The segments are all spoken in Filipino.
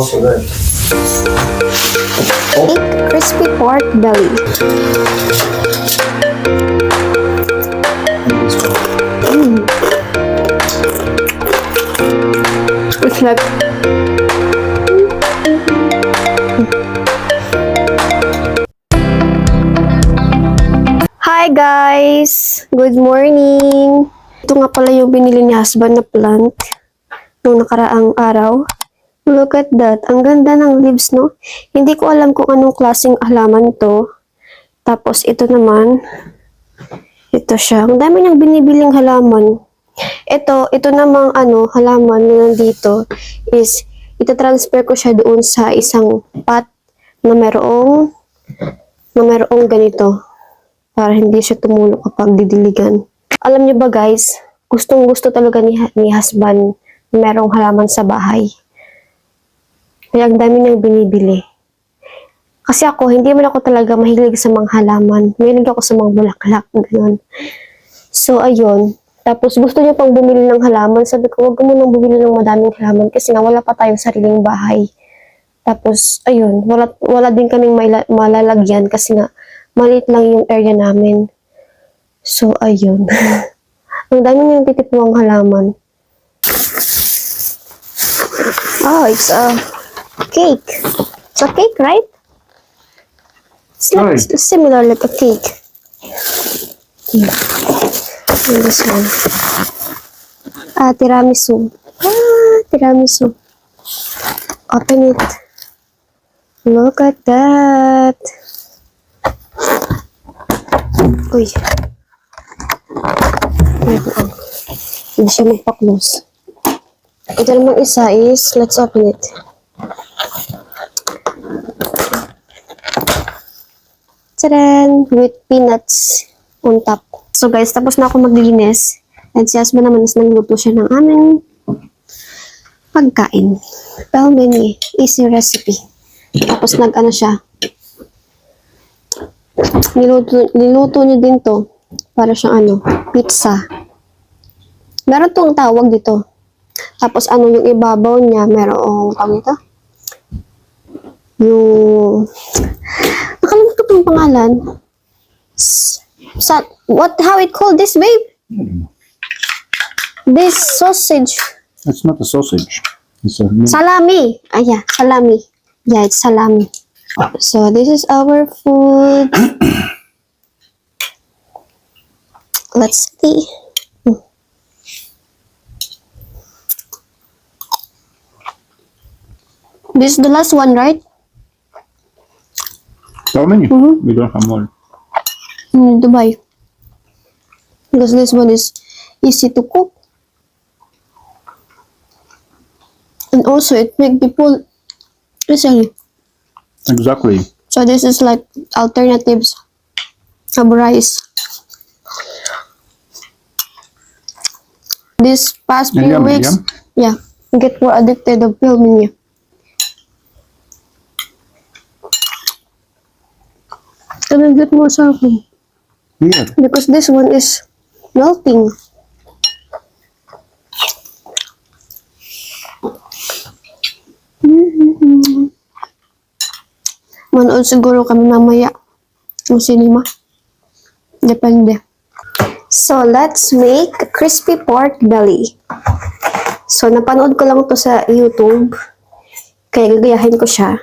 Sugar. Egg crispy pork belly. It's like Hi guys! Good morning! Ito nga pala yung binili ni husband na plant nung nakaraang araw. Look at that. Ang ganda ng leaves, no? Hindi ko alam kung anong klaseng halaman to. Tapos ito naman, ito siya. Ang dami niyang binibiling halaman. Ito namang halaman na nandito is itatransfer ko siya doon sa isang pot na mayroong ganito para hindi siya tumulo kapag didiligan. Alam niyo ba guys, gustong gusto talaga ni husband na mayroong halaman sa bahay. Kaya ang dami niyang binibili. Kasi ako, hindi man ako talaga mahilig sa mga halaman. Mahilig ako sa mga bulaklak, gano'n. So, ayun. Tapos, gusto niya pang bumili ng halaman. Sabi ko, wag mo nang bumili ng madaming halaman kasi nga wala pa tayong sariling bahay. Tapos, ayun. Wala din kaming malalagyan kasi nga maliit lang yung area namin. So, ayun. Ang dami niyang titipuang halaman. Oh, it's a cake. It's a cake, right? It's like similar like a cake. And this one. Tiramisu. Tiramisu. Open it. Look at that. Uy. Hindi siya magpa-close. Ito namang isa is, let's open it. Tadaan! With peanuts on top. So guys, tapos na ako maglinis. And si husband naman is nagluto siya ng aming pagkain. Pelmeni. Easy recipe. Tapos siya. Niluto niya din to. Para siyang pizza. Meron tong tawag dito. Tapos yung ibabaw niya, merong ito? Yung nakalimutan ko yung pangalan. How it called this, babe? This sausage. It's not a sausage. It's a Salami. Yeah, salami. Yeah, it's salami. So this is our food. Let's see. This is the last one, right? How many? We don't have more. In Dubai. Because this one is easy to cook. And also it make people easily. Exactly. So this is like alternatives of rice. This past few weeks, yeah, get more addicted of filming. Can I get more something? Here. Because this one is melting. Manood siguro kami mamaya ng cinema. Depende. So, let's make a crispy pork belly. So, napanood ko lang to sa YouTube. Kaya gagayahin ko siya.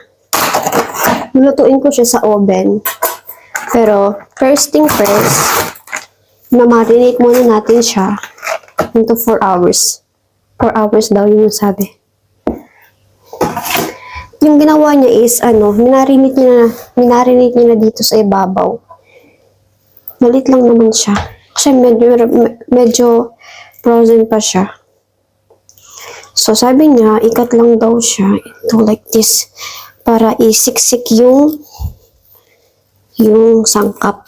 Lulutuin ko siya sa oven. Pero, first thing first, na-marinate muna natin siya into 4 hours. 4 hours daw yung sabi. Yung ginawa niya is, minarinate niya na dito sa ibabaw. Malit lang naman siya. Kasi medyo frozen pa siya. So, sabi niya, ikat lang daw siya ito like this para isiksik yung sangkap.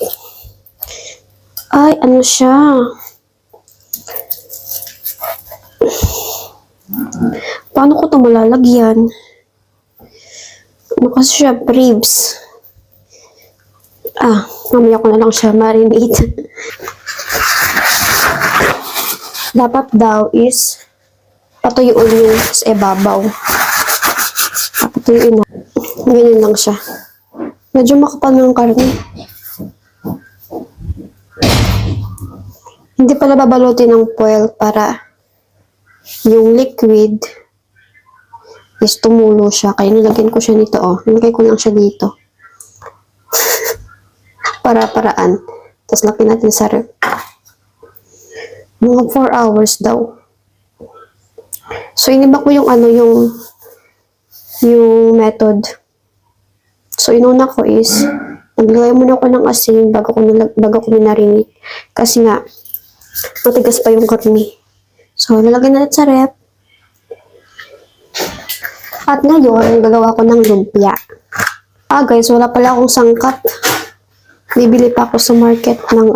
Ay, siya? Paano ko ito malalagyan? Kasi siya, ribs. Mamaya ko na lang siya marinate. Dapat daw is patuyuin yung sa ibabaw. Tuyuin na. Ganyan lang siya. Medyo makapal ng karne. Hindi pala babalutin ng foil para yung liquid is tumulo siya. Kaya nilagyan ko siya nito, oh. Nilagay ko lang siya dito. Para-paraan. Tapos lagyan natin sa ref. Mga 4 hours daw. So, iniba ko yung yung method. So, inuna ko is, naglagay muna ako ng asin bago ko minarinate. Kasi nga, matigas pa yung karne. So, lalagyan natin sa ref. At ngayon, gagawa ko ng lumpia. Guys, wala pala akong sangkap. Bibili pa ako sa market ng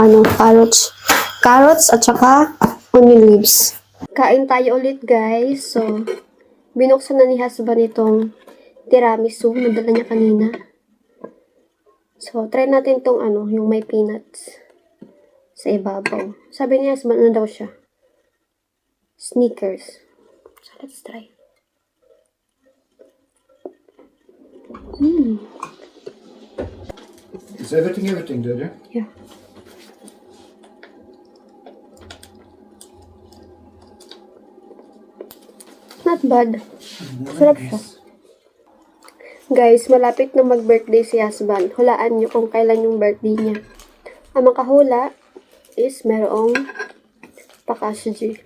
carrots at saka onion leaves. Kain tayo ulit, guys. So, binuksan na ni husband itong tiramisu. Nadala niya kanina. So, try natin tong yung may peanuts sa ibabaw. Sabi niya, husband, daw siya? Snickers. So, let's try. Is everything, did you? Yeah. Not bad. Sarap siya. Guys, malapit na mag-birthday si husband. Hulaan niyo kung kailan yung birthday niya. Ang makahula is merong Takashi.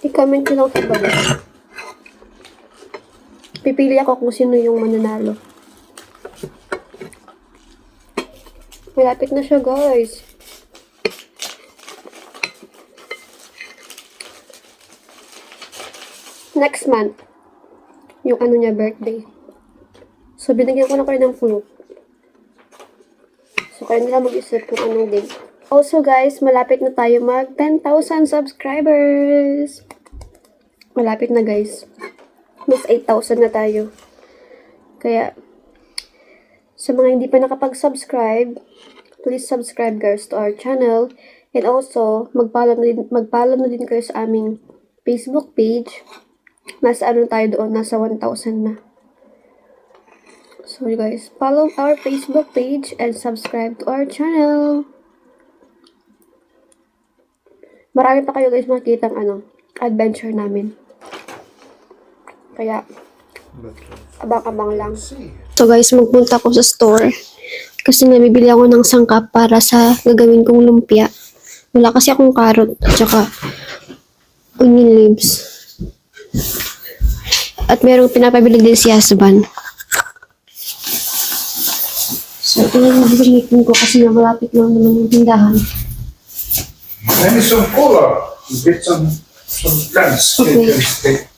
I-comment nyo lang sa baba. Pipili ako kung sino yung mananalo. Malapit na siya, guys. Next month, yung niya, birthday. So, binigyan ko na kayo ng fruit. So, kayo nila mag-isip kung anong date. Also, guys, malapit na tayo mag 10,000 subscribers. Malapit na, guys. Mas 8,000 na tayo. Kaya, sa mga hindi pa nakapag-subscribe, please subscribe, guys, to our channel. And also, mag-follow na din kayo sa aming Facebook page. Nasa tayo doon? Nasa 1,000 na. So, guys, follow our Facebook page and subscribe to our channel. Marami pa kayo, guys, makikita adventure namin. Kaya, abang-abang lang. So, guys, magpunta ako sa store. Kasi nabibili ako ng sangkap para sa gagawin kong lumpia. Wala kasi akong carrot at saka onion leaves. At merong pinapabili din si husband. So, ito na yung gagamitin ko kasi na malapit lang naman yung tindahan. Maybe some cola. Get some plants. Okay.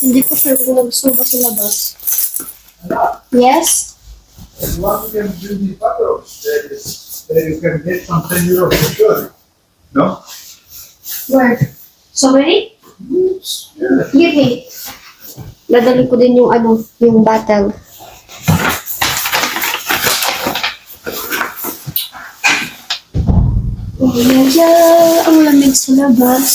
Hindi ko sure kung nagusto ba sa labas. Yes? One of them do the bottles. There you can get some 10 euros for sure. No? Where? So many? Yeah. Give me. Dadali ko din yung yung bottle. Oh, yeah. Ang lamig sa labas.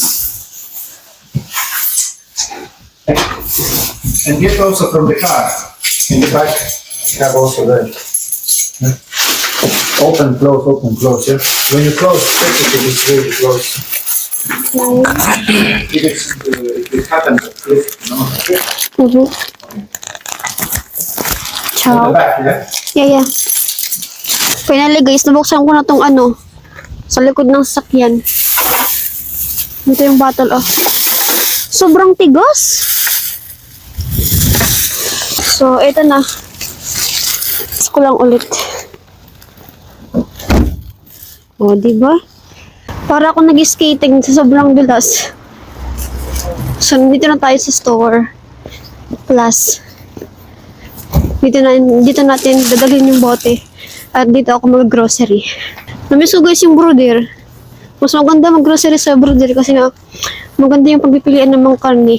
And get also from the car. In the back, have also there. Open, close, yeah? When you close, check if it's really close. Okay. If it happens, no? Mm-hmm. On Ciao. the back, yeah? Yeah. Finally, guys, nabuksan ko na tong sa likod ng sasakyan. Ito yung bottle, oh. Sobrang tigas. So, ito na. Tapos ko lang ulit. O, diba? Para ako nag-skating sa sobrang bilas. So, dito na tayo sa store. Plus, dito natin dadalhin yung bote. At dito ako mag-grocery. Namiss ko, guys, yung brother. Mas maganda mag-grocery sa brother kasi nga maganda yung pagpipilian ng mga karne.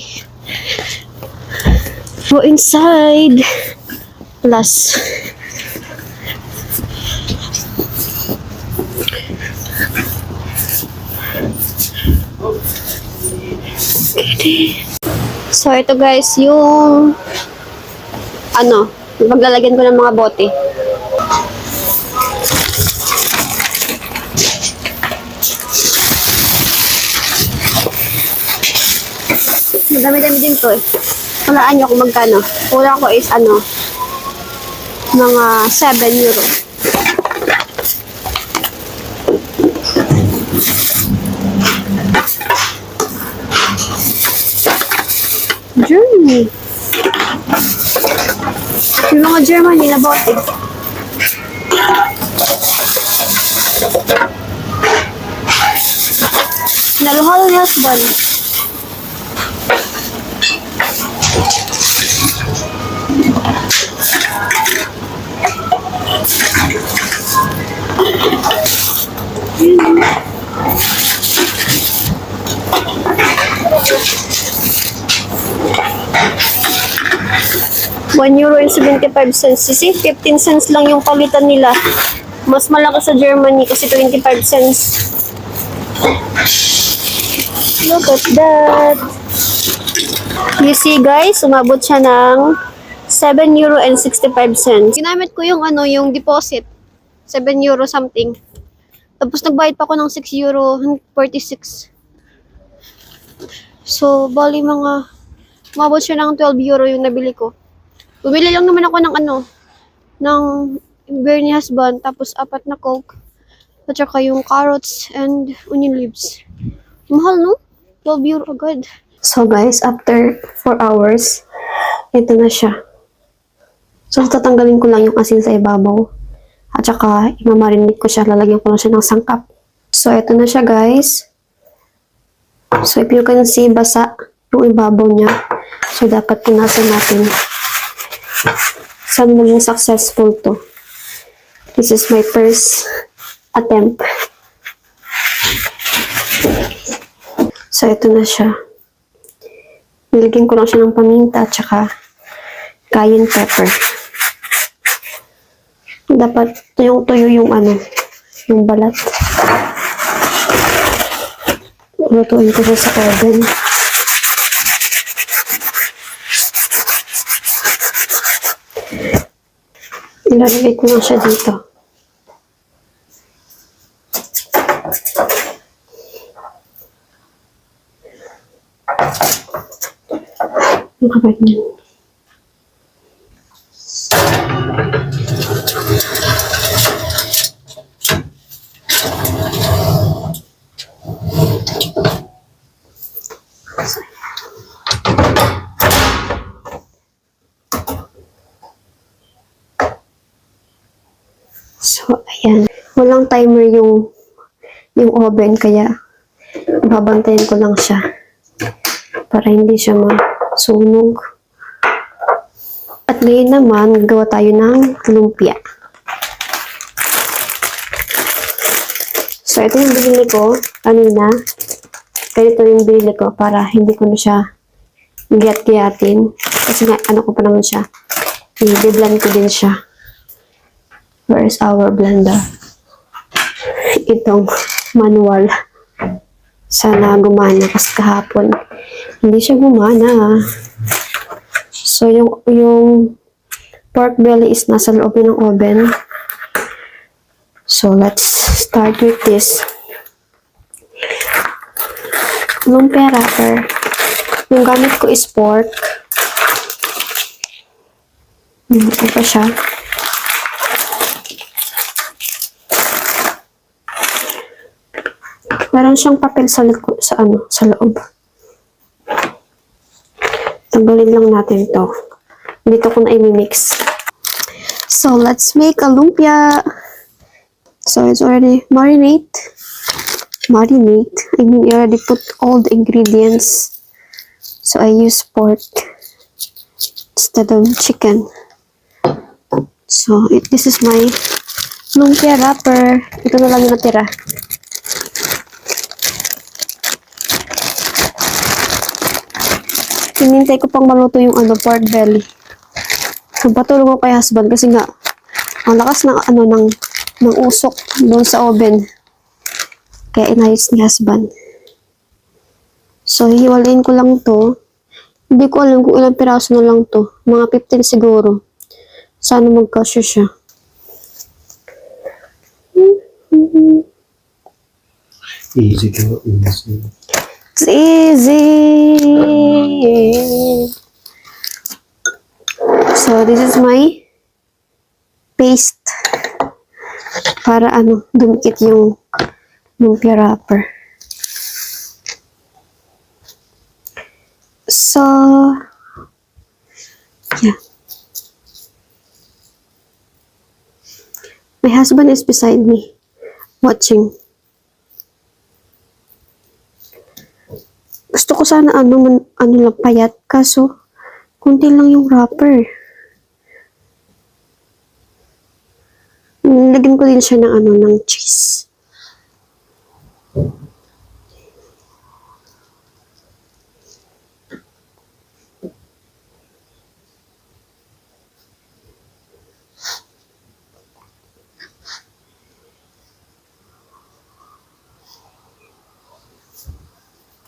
Go inside. Plus, So, ito guys, yung paglalagyan ko ng mga bote. Madami-dami din to eh. Walaan nyo kung magkano. Kulang ko is mga 7 euro. Germany. Yung mga Germany na bote. Naluhalo ni husband. €1.75. Sisi, 15 cents lang yung palitan nila. Mas malaki sa Germany kasi 25 cents. Look at that. You see guys, umabot siya ng €7.65. Ginamit ko yung yung deposit. €7 something. Tapos nagbayad pa ako ng €6.46. So, bali umabot siya ng €12 yung nabili ko. Bumili lang naman ako ng beer ni husband, tapos 4 na Coke, at saka yung carrots and onion leaves. Mahal, no? €12 agad. So guys, after 4 hours, ito na siya. So, tatanggalin ko lang yung asin sa ibabaw. At saka, imamarinate ko siya, lalagyan ko lang siya ng sangkap. So, ito na siya guys. So, if you can see, basa yung ibabaw niya. So, dapat punasan natin. Sana maging successful to. This is my first attempt. So, ito na siya. Nilagyan ko lang siya ng paminta at saka cayenne pepper. Dapat tuyong-tuyo yung yung balat. Lutuin ko siya sa oven. Ilalagay ko lang siya dito. Ang kapag niya. So, ayan. Walang timer yung oven, kaya babantayan ko lang siya para hindi siya masunog. At ngayon naman, gawa tayo ng lumpia. So, ito yung binili ko kanina. Ganito yung binili ko para hindi ko na siya giyat-giyatin. Kasi nga, ko pa naman siya. I-blend ko din siya. Where is our blender? Itong manual. Sana gumana kasi kahapon hindi siya gumana. So, yung pork belly is nasa loob ng oven. So, let's start with this. Lumpia wrapper. Yung gamit ko is pork. Ito pa siya. Meron siyang papel sa loob. Tanggalin lang natin to. Dito ko na i-mix. So, let's make a lumpia. So, it's already marinate. I mean, I already put all the ingredients. So, I use pork instead of chicken. So, this is my lumpia wrapper. Ito na lang yung natira. Hinintay ko pang maluto yung pork belly. So, patulong ko kay husband kasi nga, ang lakas ng ng usok doon sa oven. Kaya inayos ni husband. So, hiwalayin ko lang to. Hindi ko alam kung ilang piraso na lang to. Mga 15 siguro. Sana magkasya siya. Easy to easy. It's easy. So, this is my paste. Para dumikit yung lumpia wrapper. So, yeah. My husband is beside me, watching. Gusto ko sana lang payat, kaso kunti lang yung wrapper. Lagyan ko din siya ng cheese.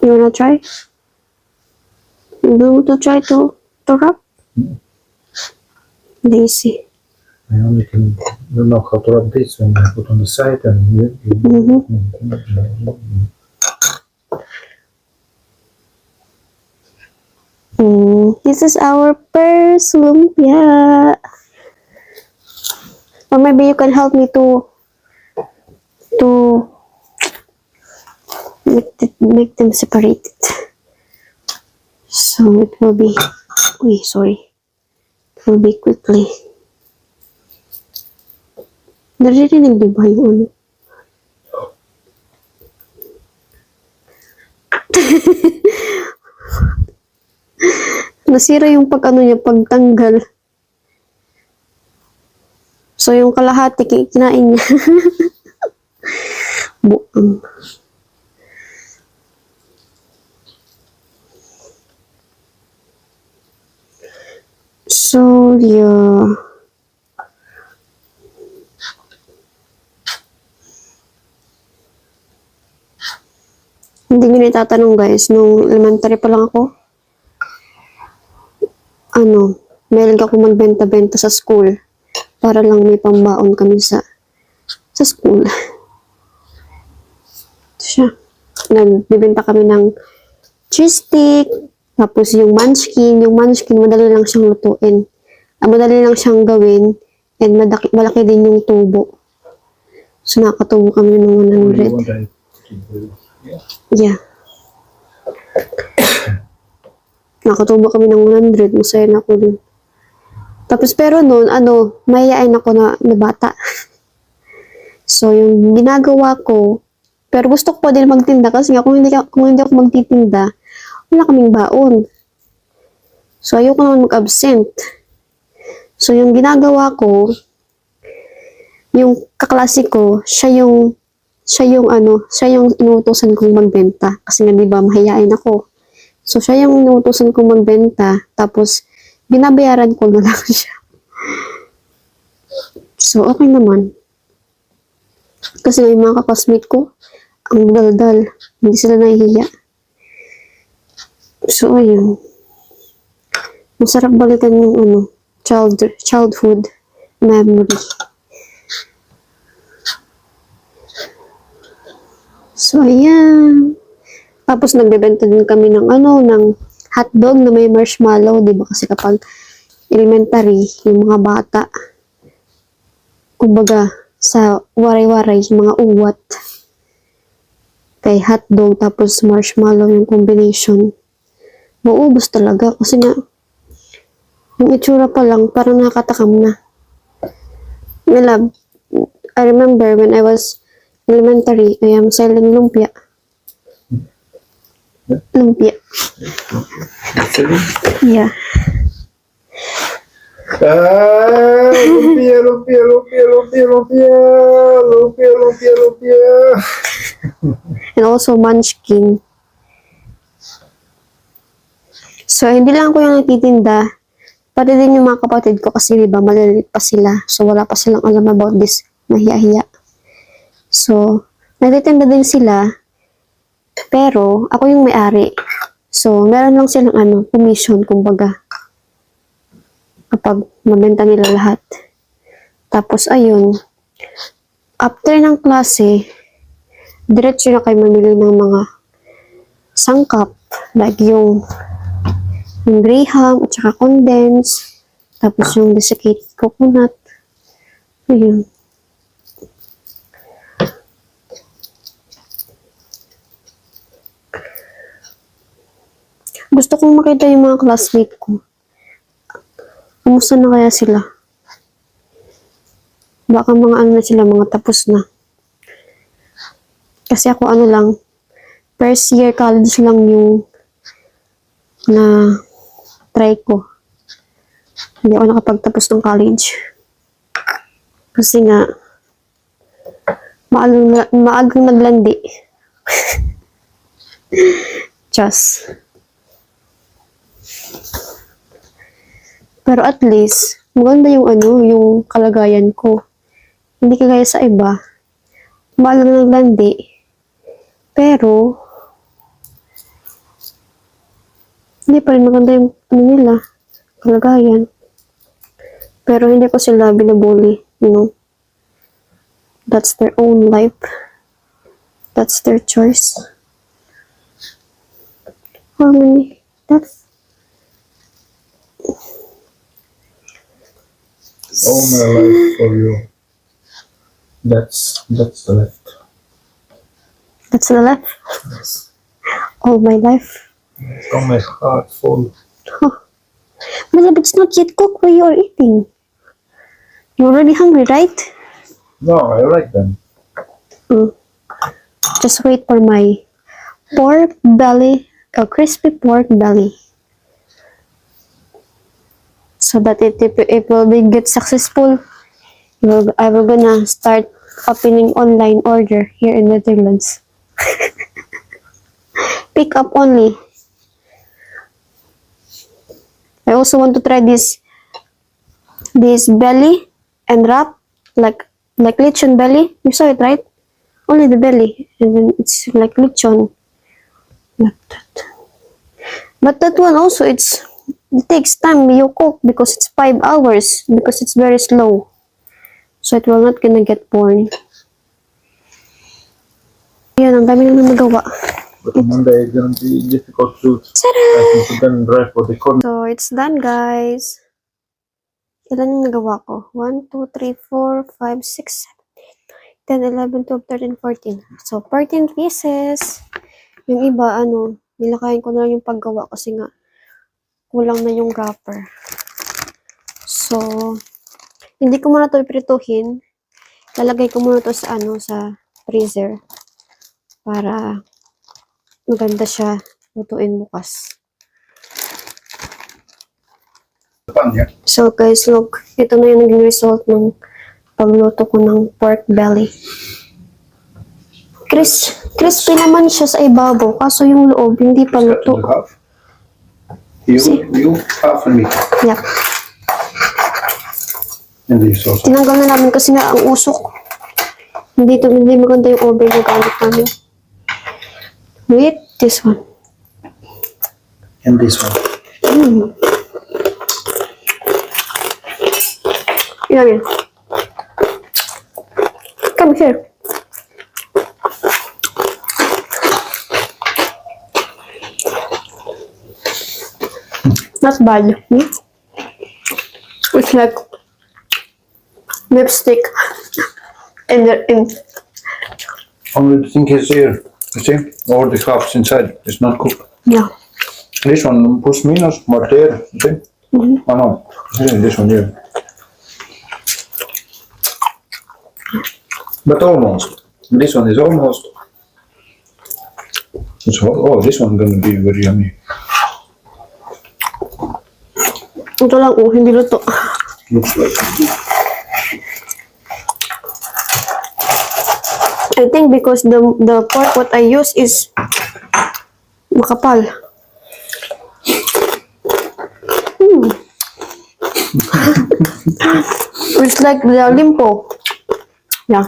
You wanna try? You want to try to wrap? Lazy. I only can don't know how to rub this when I put on the side and This is our first lumpia. Or maybe you can help me to make them separated. So it will be, it will be quickly. Naririnig di ba yung Nasira yung pagtanggal. So yung kalahati kinain niya. Buang. So, yeah. Hindi nyo itatanong guys, nung elementary pa lang ako, meron ako magbenta-benta sa school para lang may pambaon kami sa school. Ito siya. Nagbibenta kami ng cheese stick, tapos yung munchkin, madali lang siyang lutuin. Madali lang siyang gawin, and malaki din yung tubo. So, nakatubo kami ng 100. Yeah. Nakatubo kami ng 100. Masaya na ako dun. Tapos, pero noon, mahihain ako na bata. So, yung ginagawa ko, pero gusto ko pa din magtinda kasi nga, kung hindi ako magtitinda, wala kaming baon. So, ayoko naman mag-absent. So, yung ginagawa ko, yung kaklase ko, siya yung inuutosan kong magbenta. Kasi nga, di ba, mahihain ako. So, siya yung inuutosan kong magbenta. Tapos, binabayaran ko na lang siya. So, okay naman. Kasi yung mga kaklasmate ko, ang daldal. Hindi sila nahihiya. So, ayun. Masarap balikan yung childhood memory. So, ayan. Tapos, nagbebenta din kami ng hotdog na may marshmallow. Diba? Kasi kapag elementary, yung mga bata, kumbaga, sa waray-waray, yung mga uwat, kay hotdog, tapos marshmallow yung combination. Maubos talaga. Kasi nga, yung itsura pa lang, parang nakatakam na. My love, I remember when I was elementary, I am selling lumpia. Lumpia. Yeah. Lumpia. And also munchkin. So, hindi lang ako yung nagtitinda. Pati din yung mga kapatid ko kasi diba, maliliit pa sila. So, wala pa silang alam about this. Mahiya-hiya. So, nagtitinda din sila. Pero, ako yung may-ari. So, meron lang silang commission, kumbaga. Kapag mabenta nila lahat. Tapos, ayun. After ng klase, diretso na kayo mamili ng mga sangkap. Like yung graham, at saka condensed. Tapos yung desiccated coconut. Ayun. Gusto kong makita yung mga classmate ko. Kumusta na kaya sila? Baka mga na sila, mga tapos na. Kasi ako lang, first year college lang yung na try ko. Hindi ako nakapagtapos ng college. Kasi nga, maagang naglandi. Just. Pero at least, maganda yung yung kalagayan ko. Hindi kagaya sa iba. Maagang naglandi. Pero, hindi pa rin maganda yung nila, kalagayan. Pero hindi ko sila binabully, That's their own life. That's their choice. How many? That's All my life for you. That's the left. That's the left. Yes. All my life. From my heart full. But it's not yet cooked while you're eating. You're already hungry, right? No, I like them. Just wait for my pork belly, a crispy pork belly. So that it will be get successful, I will gonna start opening online order here in Netherlands. Pick up only. I also want to try this belly and wrap like lechon belly. You saw it, right? Only the belly, and then it's like lechon, like that. But that one also it takes time you cook because it's 5 hours because it's very slow, so it will not gonna get born. Yan, ang dami naman nagawa. But on Monday it's gonna be difficult to then drive for the corner. So, it's done, guys. Ilan yung nagawa ko? 1, 2, 3, 4, 5, 6, 7, 8, 10, 11, 12, 13, 14. So, 14 pieces. Yung iba, nilakayin ko na lang yung paggawa kasi nga, kulang na yung wrapper. So, hindi ko muna ito iprituhin. Lalagay ko muna ito sa, sa freezer. Para maganda siya lutuin bukas. So guys, look. Ito na yung naging result ng pagluto ko ng pork belly. Crispy naman siya sa ibabaw. Kaso yung loob, hindi pa luto. You half and me. Yeah. And this also. Tinanggal na namin kasi nga ang usok. Hindi maganda yung oven na gamit namin. Wait, this one. And this one. Yan. Come here. Not bad. It's like lipstick in the Only the thing is here. You see? All the halves inside is not cooked. yeah. This one plus minus, but there. You see? Oh no. See, this one here. But almost. This one is almost. So, this one gonna be very yummy. Ito lang, hindi luto. Looks like. I think because the pork what I use is makapal. It's like the limpo. Yeah.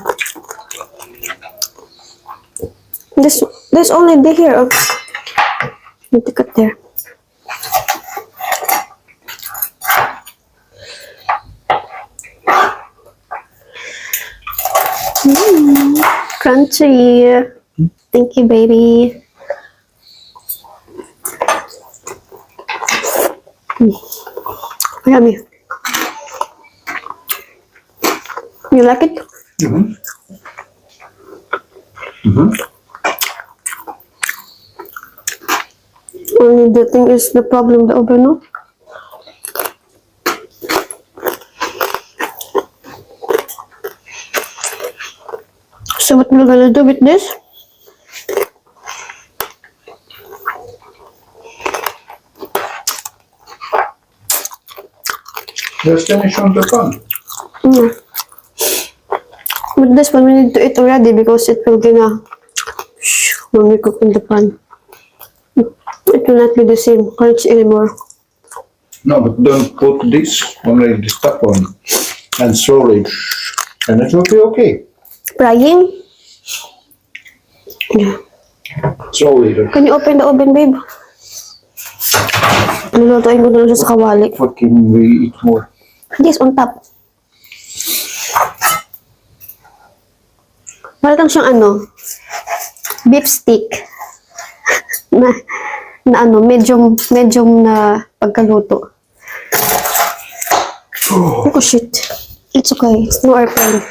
This only the here. Need to cut there. Crunchy. Thank you, baby. Yummy. You like it? Mm-hmm. Mm-hmm. Only the thing is the problem, the oven, no? So what we're gonna do with this? Just finish on the pan. Yeah. With this one, we need to eat already because it will gonna when we cook in the pan. It will not be the same crunch anymore. No, but don't put this only the top on and slowly, and it will be okay. Frying? Yeah. Slowly. Can you open the oven, babe? Lulutuin ko na lang siya sa kawali. What can we eat more? Yes, on top. Parang siyang beef stick. na medium na pagkaluto. Oh shit. It's okay. It's no airplane.